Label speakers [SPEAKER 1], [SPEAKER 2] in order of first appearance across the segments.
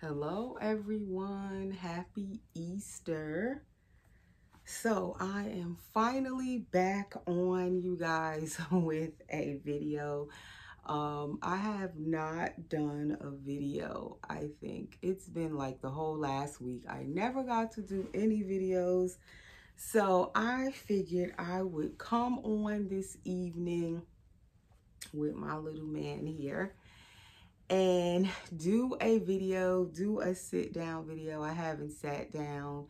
[SPEAKER 1] Hello everyone, happy Easter. So I am finally back on, you guys, with a video. I have not done a video. I think it's been like the whole last week. I never got to do any videos. So I figured I would come on this evening with my little man here and do a video, do a sit down video. I haven't sat down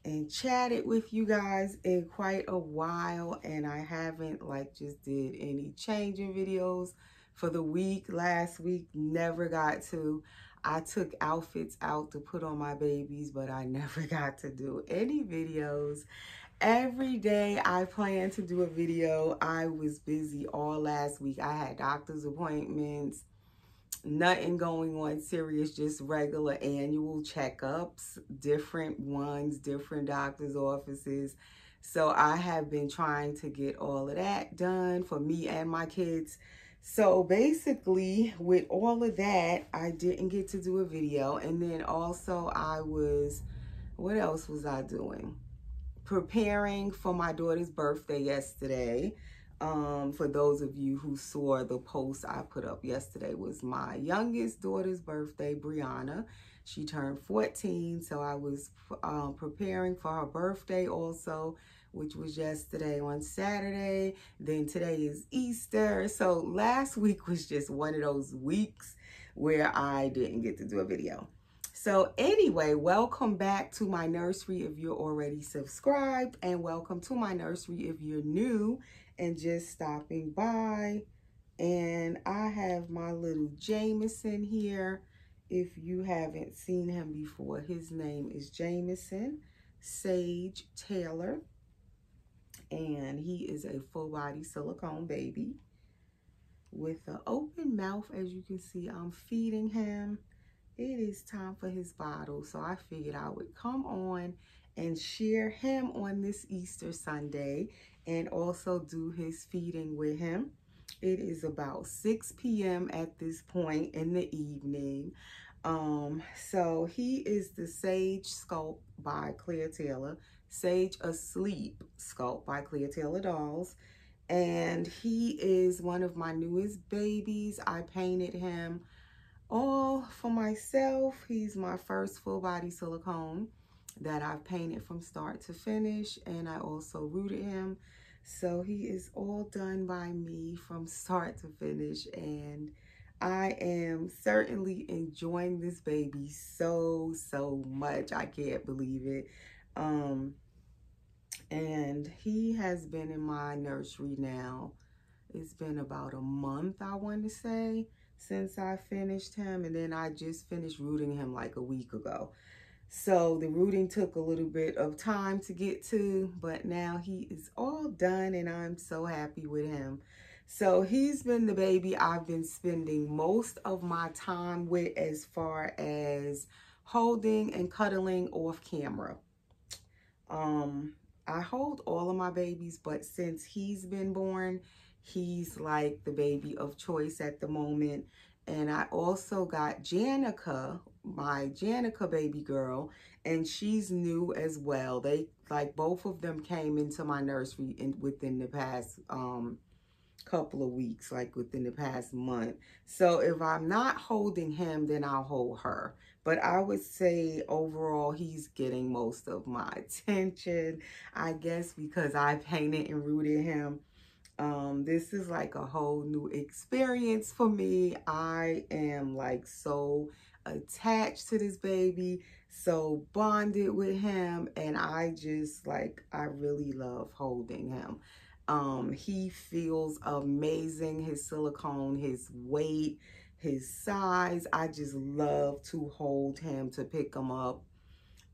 [SPEAKER 1] and chatted with you guys in quite a while, and I haven't like just did any changing videos for the week. Last week, never got to. I took outfits out to put on my babies, but I never got to do any videos. Every day I plan to do a video. I was busy all last week. I had doctor's appointments, nothing going on serious, just regular annual checkups, different ones, different doctor's offices. So I have been trying to get all of that done for me and my kids. So basically with all of that, I didn't get to do a video. And then also what else was I doing? Preparing for my daughter's birthday yesterday. For those of you who saw the post I put up yesterday, was my youngest daughter's birthday, Brianna. She turned 14, so I was preparing for her birthday also, which was yesterday on Saturday. Then today is Easter. So last week was just one of those weeks where I didn't get to do a video. So anyway, welcome back to my nursery if you're already subscribed, and welcome to my nursery if you're new and just stopping by. And I have my little Jameson here. If you haven't seen him before, his name is Jameson Sage Taylor, and he is a full body silicone baby with an open mouth. As you can see, I'm feeding him. It is time for his bottle, so I figured I would come on and share him on this Easter Sunday and also do his feeding with him. It is about 6 p.m. at this point in the evening. So he is the Sage Sculpt by Claire Taylor, Sage Asleep Sculpt by Claire Taylor Dolls. And he is one of my newest babies. I painted him all for myself. He's my first full body silicone that I've painted from start to finish, and I also rooted him. So he is all done by me from start to finish, and I am certainly enjoying this baby so much. I can't believe it. And he has been in my nursery now. It's been about a month, I want to say, since I finished him, and then I just finished rooting him like a week ago. So the rooting took a little bit of time to get to, but now he is all done and I'm so happy with him. So he's been the baby I've been spending most of my time with as far as holding and cuddling off camera. I hold all of my babies, but since he's been born, he's like the baby of choice at the moment. And I also got Janica, my Janica baby girl, and she's new as well. They, like, both of them came into my nursery within the past couple of weeks, like within the past month. So if I'm not holding him, then I'll hold her. But I would say overall, he's getting most of my attention, I guess, because I painted and rooted him. This is like a whole new experience for me. I am like so attached to this baby, so bonded with him, and I just like, I really love holding him. He feels amazing. His silicone, his weight, his size. I just love to hold him, to pick him up,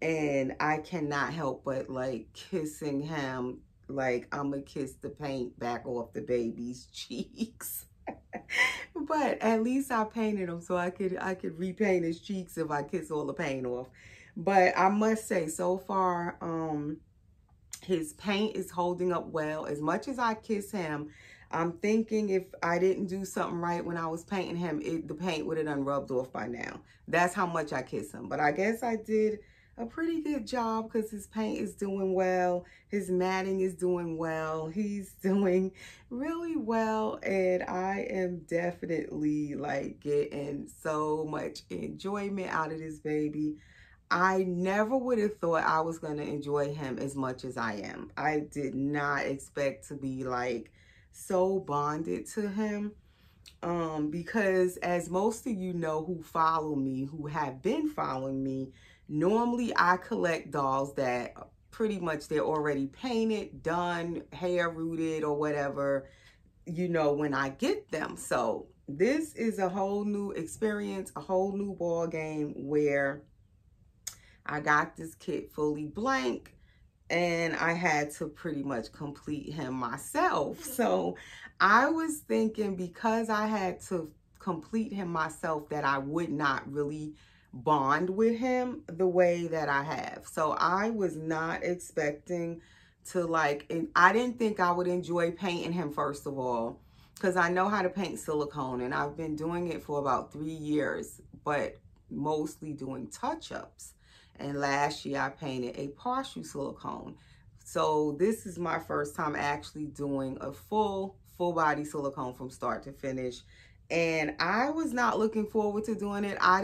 [SPEAKER 1] and I cannot help but like kissing him. Like, I'm gonna kiss the paint back off the baby's cheeks. But at least I painted him, so I could repaint his cheeks if I kiss all the paint off. But I must say, so far, his paint is holding up well. As much as I kiss him, I'm thinking if I didn't do something right when I was painting him, the paint would have done rubbed off by now. That's how much I kiss him. But I guess I did a pretty good job because his paint is doing well. His matting is doing well. He's doing really well. And I am definitely like getting so much enjoyment out of this baby. I never would have thought I was going to enjoy him as much as I am. I did not expect to be like so bonded to him. Because as most of you know who follow me, who have been following me, normally I collect dolls that pretty much they're already painted, done, hair rooted or whatever, you know, when I get them. So this is a whole new experience, a whole new ball game where I got this kit fully blank and I had to pretty much complete him myself. So I was thinking because I had to complete him myself that I would not really bond with him the way that I have. So I was not expecting to like, and I didn't think I would enjoy painting him first of all, because I know how to paint silicone and I've been doing it for about 3 years, but mostly doing touch-ups. And last year I painted a partial silicone. So this is my first time actually doing a full body silicone from start to finish. And I was not looking forward to doing it. I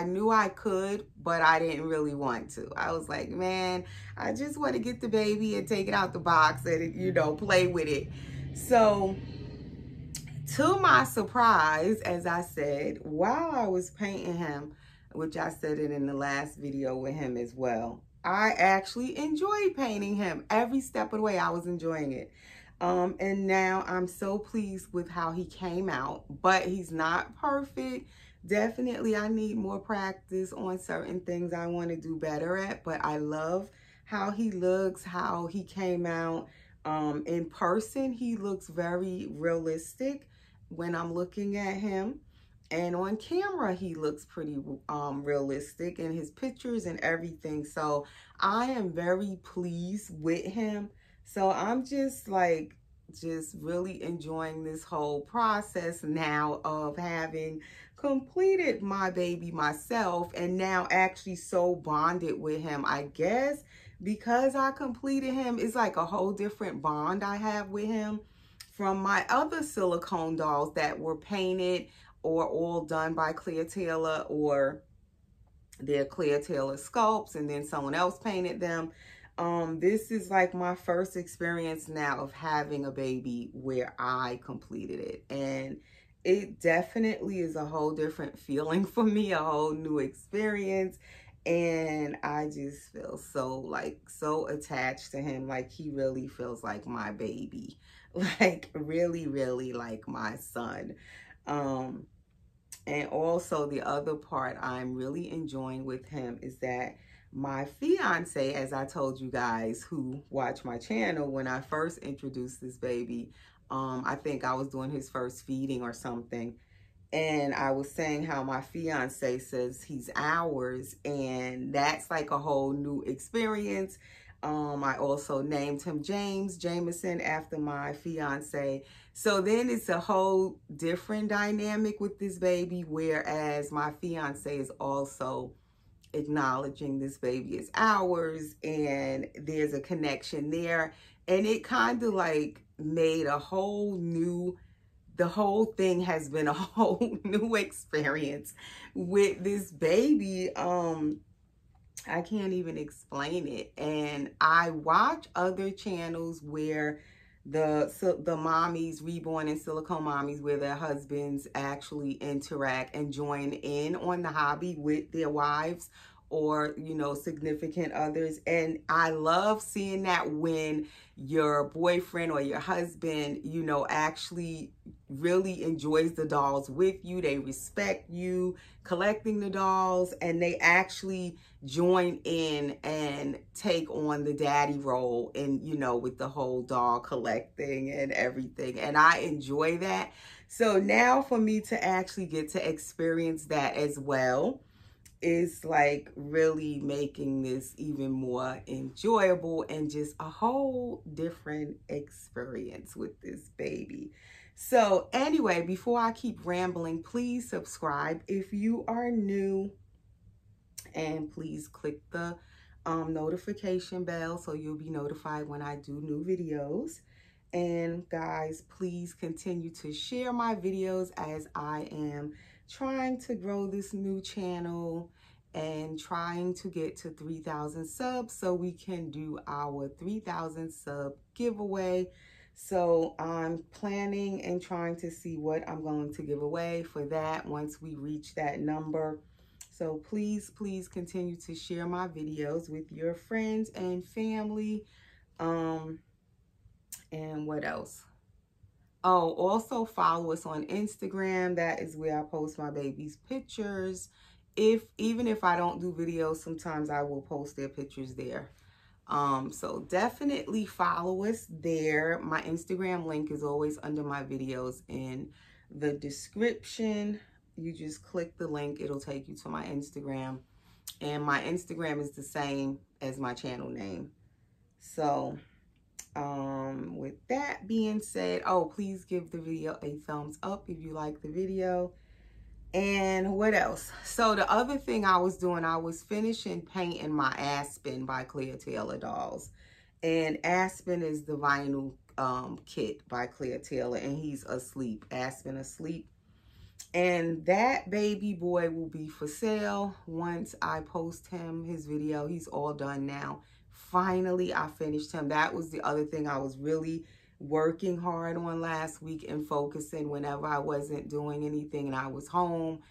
[SPEAKER 1] knew I could, but I didn't really want to. I was like, man, I just want to get the baby and take it out the box and, you know, play with it. So to my surprise, as I said, while I was painting him, which I said it in the last video with him as well, I actually enjoyed painting him. Every step of the way, I was enjoying it. And now I'm so pleased with how he came out, but he's not perfect. Definitely, I need more practice on certain things I want to do better at, but I love how he looks, how he came out. In person, he looks very realistic when I'm looking at him. And on camera, he looks pretty realistic in his pictures and everything. So I am very pleased with him. So I'm just like, just really enjoying this whole process now of having completed my baby myself and now actually so bonded with him. I guess because I completed him, it's like a whole different bond I have with him from my other silicone dolls that were painted or all done by Claire Taylor, or they're Claire Taylor sculpts and then someone else painted them. This is like my first experience now of having a baby where I completed it. And it definitely is a whole different feeling for me, a whole new experience. And I just feel so attached to him. Like he really feels like my baby, like really, really like my son. And also the other part I'm really enjoying with him is that my fiance, as I told you guys who watch my channel, when I first introduced this baby, I think I was doing his first feeding or something. And I was saying how my fiance says he's ours, and that's like a whole new experience. I also named him Jameson, after my fiance. So then it's a whole different dynamic with this baby, whereas my fiance is also acknowledging this baby is ours, and there's a connection there. And it kind of like made a whole new, the whole thing has been a whole new experience with this baby. I can't even explain it. And I watch other channels where the mommies, reborn and silicone mommies, where their husbands actually interact and join in on the hobby with their wives or, you know, significant others. And I love seeing that when your boyfriend or your husband, you know, actually really enjoys the dolls with you. They respect you collecting the dolls, and they actually join in and take on the daddy role, and you know, with the whole doll collecting and everything. And I enjoy that. So now for me to actually get to experience that as well is like really making this even more enjoyable and just a whole different experience with this baby. So anyway, before I keep rambling, please subscribe if you are new, and please click the notification bell so you'll be notified when I do new videos. And guys, please continue to share my videos as I am trying to grow this new channel and trying to get to 3,000 subs so we can do our 3,000 sub giveaway. So I'm planning and trying to see what I'm going to give away for that once we reach that number. So please, please continue to share my videos with your friends and family. And what else? Oh, also follow us on Instagram. That is where I post my baby's pictures. Even if I don't do videos, sometimes I will post their pictures there. So definitely follow us there. My Instagram link is always under my videos in the description. You just click the link, it'll take you to my Instagram. And my Instagram is the same as my channel name. So with that being said, oh, please give the video a thumbs up if you like the video. And what else? So the other thing I was doing, I was finishing painting my Aspen by Claire Taylor dolls. And Aspen is the vinyl kit by Claire Taylor, and he's asleep. Aspen asleep. And that baby boy will be for sale once I post him his video. He's all done now. Finally, I finished him. That was the other thing I was really working hard on last week and focusing whenever I wasn't doing anything and I was home.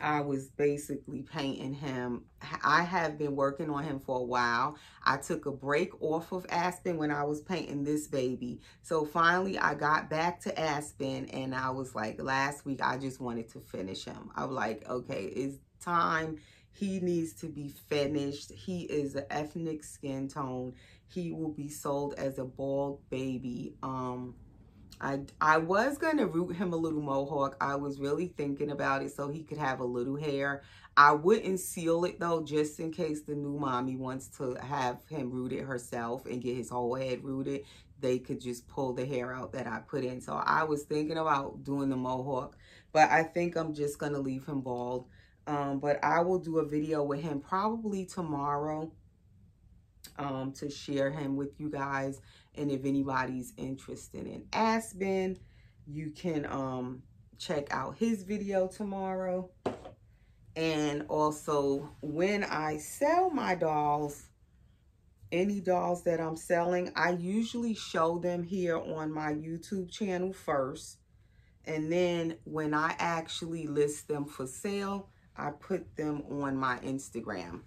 [SPEAKER 1] I was basically painting him. I have been working on him for a while. I took a break off of Aspen when I was painting this baby. So finally I got back to Aspen, and I was like, last week I just wanted to finish him. I was like, okay, it's time. He needs to be finished. He is an ethnic skin tone. He will be sold as a bald baby. I was going to root him a little mohawk. I was really thinking about it so he could have a little hair. I wouldn't seal it though, just in case the new mommy wants to have him rooted herself and get his whole head rooted. They could just pull the hair out that I put in. So I was thinking about doing the mohawk, but I think I'm just going to leave him bald. But I will do a video with him probably tomorrow to share him with you guys. And if anybody's interested in Aspen, you can check out his video tomorrow. And also, when I sell my dolls, any dolls that I'm selling, I usually show them here on my YouTube channel first. And then when I actually list them for sale, I put them on my Instagram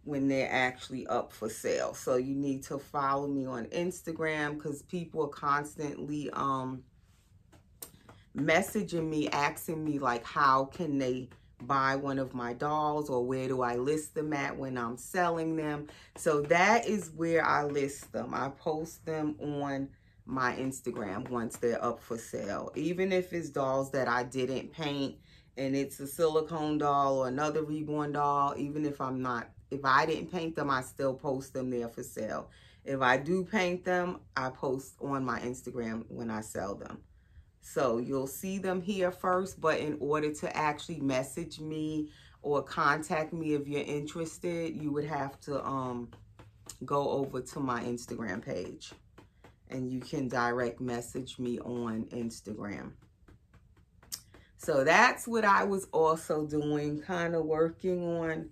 [SPEAKER 1] when they're actually up for sale. So you need to follow me on Instagram, because people are constantly messaging me, asking me like, how can they buy one of my dolls, or where do I list them at when I'm selling them? So that is where I list them. I post them on my Instagram once they're up for sale. Even if it's dolls that I didn't paint and it's a silicone doll or another reborn doll, even if I didn't paint them, I still post them there for sale. If I do paint them, I post on my Instagram when I sell them. So you'll see them here first, but in order to actually message me or contact me if you're interested, you would have to go over to my Instagram page, and you can direct message me on Instagram. So that's what I was also doing, kind of working on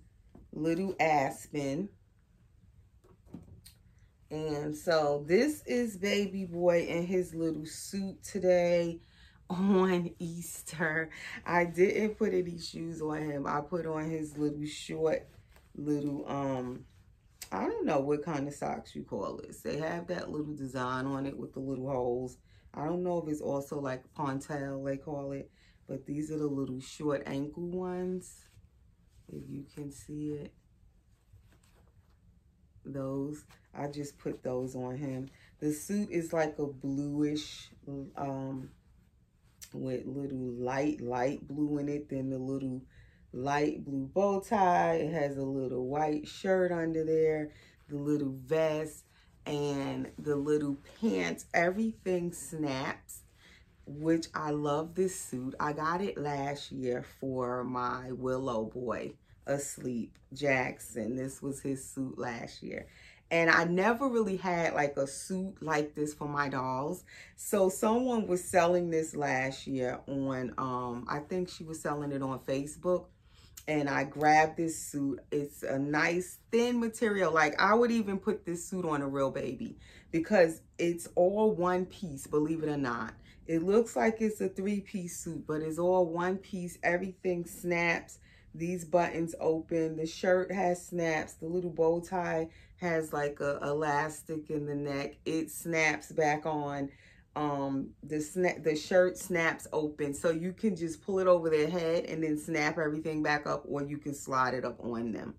[SPEAKER 1] little Aspen. And so this is baby boy in his little suit today on Easter. I didn't put any shoes on him. I put on his little short, little, I don't know what kind of socks you call this. They have that little design on it with the little holes. I don't know if it's also like pontel, they call it. But these are the little short ankle ones, if you can see it. Those, I just put those on him. The suit is like a bluish with little light blue in it. Then the little light blue bow tie. It has a little white shirt under there, the little vest, and the little pants. Everything snaps, which I love this suit. I got it last year for my Willow boy asleep, Jackson. This was his suit last year. And I never really had like a suit like this for my dolls. So someone was selling this last year on, I think she was selling it on Facebook. And I grabbed this suit. It's a nice thin material. Like I would even put this suit on a real baby because it's all one piece, believe it or not. It looks like it's a three-piece suit, but it's all one piece. Everything snaps. These buttons open. The shirt has snaps. The little bow tie has like a elastic in the neck. It snaps back on. The shirt snaps open, so you can just pull it over their head and then snap everything back up, or you can slide it up on them.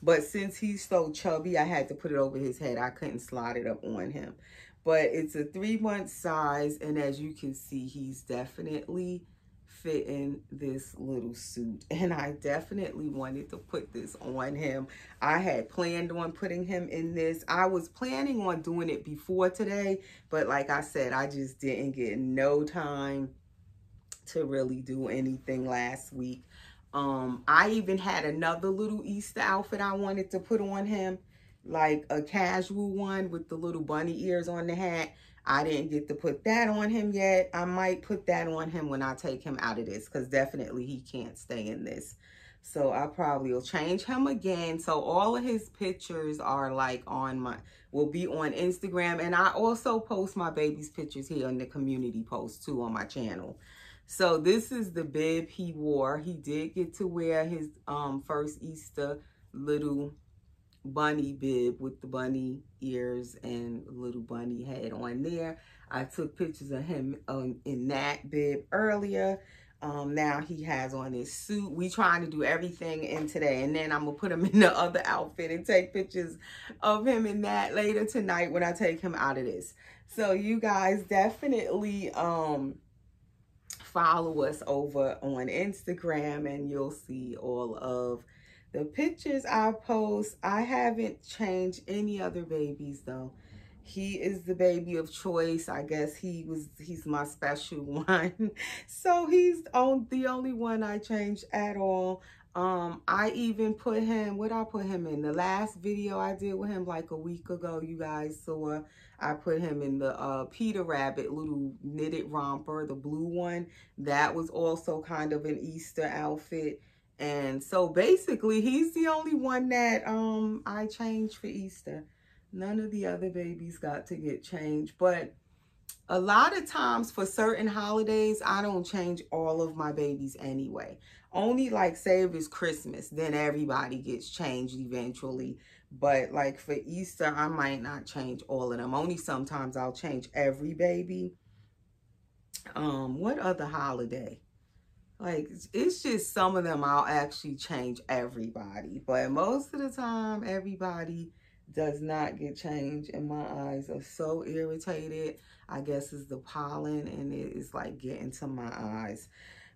[SPEAKER 1] But since he's so chubby, I had to put it over his head. I couldn't slide it up on him. But it's a 3-month size, and as you can see, he's definitely fitting this little suit. And I definitely wanted to put this on him. I had planned on putting him in this. I was planning on doing it before today, but like I said, I just didn't get no time to really do anything last week. I even had another little Easter outfit I wanted to put on him, like a casual one with the little bunny ears on the hat. I didn't get to put that on him yet. I might put that on him when I take him out of this, because definitely he can't stay in this. So I probably will change him again. So all of his pictures are like will be on Instagram. And I also post my baby's pictures here in the community post too on my channel. So this is the bib he wore. He did get to wear his first Easter little bunny bib with the bunny ears and little bunny head on there. I took pictures of him in that bib earlier. Now he has on his suit. We trying to do everything in today, and then I'm gonna put him in the other outfit and take pictures of him in that later tonight when I take him out of this. So you guys definitely follow us over on Instagram, and you'll see all of the pictures I post. I haven't changed any other babies though. He is the baby of choice. I guess he's my special one. So he's the only one I changed at all. I even put him, what I put him in? The last video I did with him like a week ago, you guys saw, I put him in the Peter Rabbit little knitted romper, the blue one. That was also kind of an Easter outfit. And so basically he's the only one that I changed for Easter. None of the other babies got to get changed, but a lot of times for certain holidays, I don't change all of my babies anyway. Only like say if it's Christmas, then everybody gets changed eventually. But like for Easter, I might not change all of them. Only sometimes I'll change every baby. What other holiday? Like, it's just some of them I'll actually change everybody. But most of the time, everybody does not get changed, and my eyes are so irritated. I guess it's the pollen, and it is like getting to my eyes.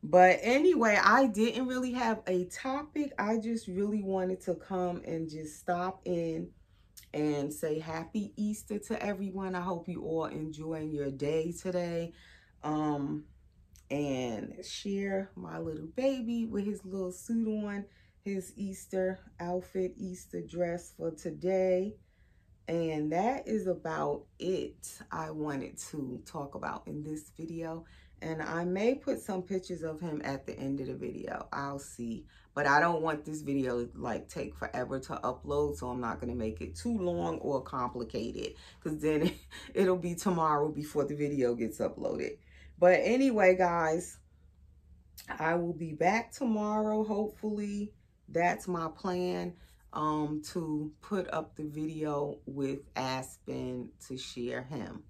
[SPEAKER 1] But anyway, I didn't really have a topic. I just really wanted to come and just stop in and say happy Easter to everyone. I hope you all enjoying your day today. And share my little baby with his little suit on, his Easter outfit, Easter dress for today. And that is about it I wanted to talk about in this video. And I may put some pictures of him at the end of the video. I'll see. But I don't want this video to like take forever to upload, so I'm not going to make it too long or complicated, because then it'll be tomorrow before the video gets uploaded. But anyway, guys, I will be back tomorrow, hopefully. That's my plan, to put up the video with Aspen to share him.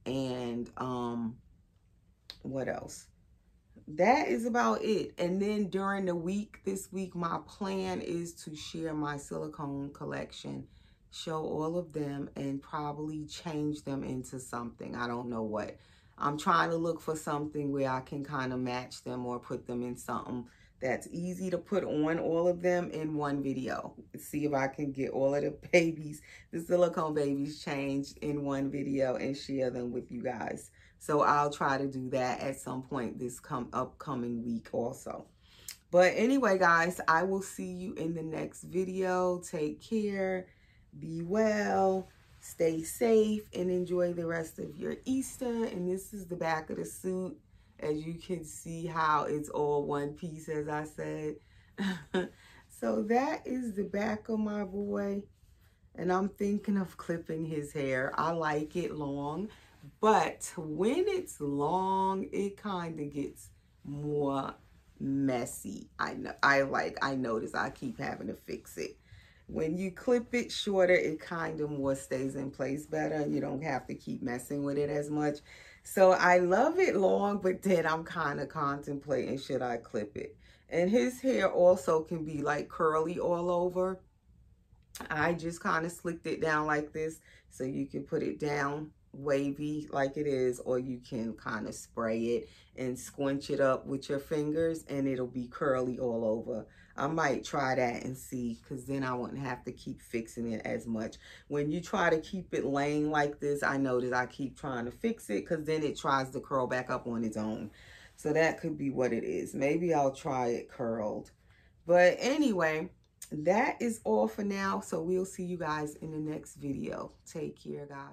[SPEAKER 1] And what else? That is about it. And then during the week, this week, my plan is to share my silicone collection, show all of them, and probably change them into something. I don't know what. I'm trying to look for something where I can kind of match them or put them in something That's easy to put on all of them in one video. See if I can get all of the babies, the silicone babies, changed in one video and share them with you guys. So I'll try to do that at some point this upcoming week also. But anyway, guys, I will see you in the next video. Take care, be well, stay safe, and enjoy the rest of your Easter. And this is the back of the suit. As you can see how it's all one piece, as I said. So that is the back of my boy. And I'm thinking of clipping his hair. I like it long. But when it's long, it kind of gets more messy. I notice I keep having to fix it. When you clip it shorter, it kind of more stays in place better, and you don't have to keep messing with it as much. So I love it long, but then I'm kind of contemplating, should I clip it? And his hair also can be like curly all over. I just kind of slicked it down like this, so you can put it down wavy like it is, or you can kind of spray it and squinch it up with your fingers and it'll be curly all over. I might try that and see, because then I wouldn't have to keep fixing it as much. When you try to keep it laying like this, I notice I keep trying to fix it because then it tries to curl back up on its own. So that could be what it is. Maybe I'll try it curled. But anyway, that is all for now. So we'll see you guys in the next video. Take care, guys.